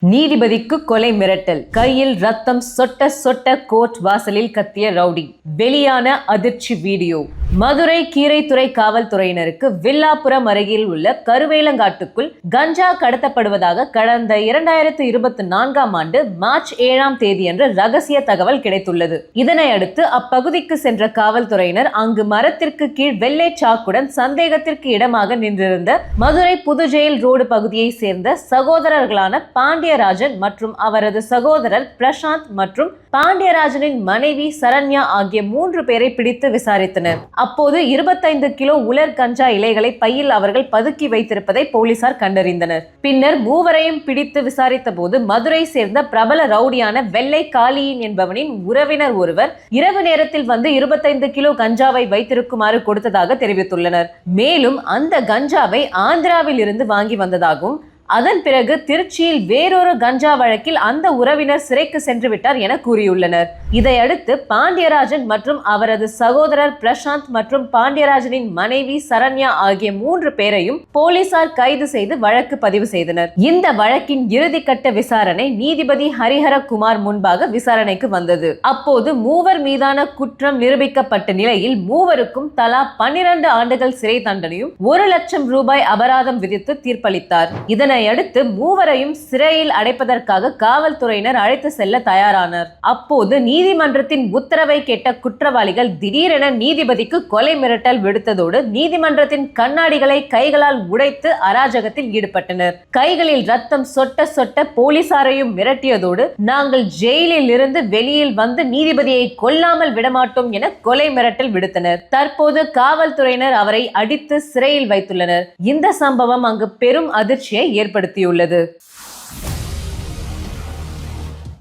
நீதிபதிக்கு கொலை மிரட்டல், கையில் ரத்தம் சொட்ட சொட்ட கோர்ட் வாசலில் கத்திய ரவுடி. வெளியான அதிர்ச்சி வீடியோ. மதுரை கீரைத்துறை காவல்துறையினருக்கு வில்லாபுரம் அருகில் உள்ள கருவேலங்காட்டுக்குள் கஞ்சா கடத்தப்படுவதாக கடந்த 2024ஆம் ஆண்டு மார்ச் 7ஆம் தேதியன்று ரகசிய தகவல் கிடைத்துள்ளது. இதனை அடுத்து அப்பகுதிக்கு சென்ற காவல்துறையினர் அங்கு மரத்திற்கு கீழ் வெள்ளை சாக்குடன் சந்தேகத்திற்கு இடமாக நின்றிருந்த மதுரை புதுஜெயில் ரோடு பகுதியை சேர்ந்த சகோதரர்களான பாண்டியராஜன் மற்றும் அவரது சகோதரர் பிரசாந்த் மற்றும் பாண்டியராஜனின் மனைவி சரண்யா ஆகிய 3 பேரை பிடித்து விசாரித்தனர். அப்போது 25 கிலோ உலர் கஞ்சா இலைகளை பையில் அவர்கள் பதுக்கி வைத்திருப்பதை போலீசார் கண்டறிந்தனர். பின்னர் மூவரையும் பிடித்து விசாரித்த போது மதுரை சேர்ந்த பிரபல ரவுடியான வெள்ளை காளியின் என்பவனின் உறவினர் ஒருவர் இரவு நேரத்தில் வந்து 25 கிலோ கஞ்சாவை வைத்திருக்குமாறு கொடுத்ததாக தெரிவித்துள்ளனர். மேலும் அந்த கஞ்சாவை ஆந்திராவில் இருந்து வாங்கி வந்ததாகவும் அதன் பிறகு திருச்சியில் வேறொரு கஞ்சா வழக்கில் அந்த உறவினர் சிறைக்கு சென்று விட்டார் என கூறியுள்ளனர். இதையடுத்து பாண்டியராஜன் மற்றும் அவரது சகோதரர் பிரசாந்த் மற்றும் பாண்டியராஜனின் மனைவி சரண்யா ஆகிய 3 பேரையும் போலீசார் கைது செய்து வழக்கு பதிவு செய்தனர். இந்த வழக்கின் இறுதிக்கட்ட விசாரணை நீதிபதி ஹரிஹரகுமார் முன்பாக விசாரணைக்கு வந்தது. அப்போது மூவர் மீதான குற்றம் நிரூபிக்கப்பட்ட நிலையில் மூவருக்கும் தலா 12 ஆண்டுகள் சிறை தண்டனையும் 1 லட்சம் ரூபாய் அபராதம் விதித்து தீர்ப்பளித்தார். இதனை அடுத்து மூவரையும் சிறையில் அடைப்பதற்காக காவல்துறையினர் அழைத்து செல்ல தயாரானர். அப்போது நீதிமன்றத்தின் உத்தரவை கேட்ட குற்றவாளிகள் திடீரென நீதிபதிக்கு கொலை மிரட்டல் விடுத்ததோடு நீதிமன்றத்தின் கண்ணாடிகளை கைகளால் உடைத்து அராஜகத்தில் ஈடுபட்டனர். கைகளில் ரத்தம் சொட்ட சொட்ட போலீசாரையும் மிரட்டியதோடு நாங்கள் ஜெயிலில் இருந்து வெளியில் வந்து நீதிபதியை கொல்லாமல் விடமாட்டோம் என கொலை மிரட்டல் விடுத்தனர். தற்போது காவல்துறையினர் அவரை அடித்து சிறையில் வைத்துள்ளனர். இந்த சம்பவம் அங்கு பெரும் அதிர்ச்சியை ஏற்படுத்தியுள்ளது.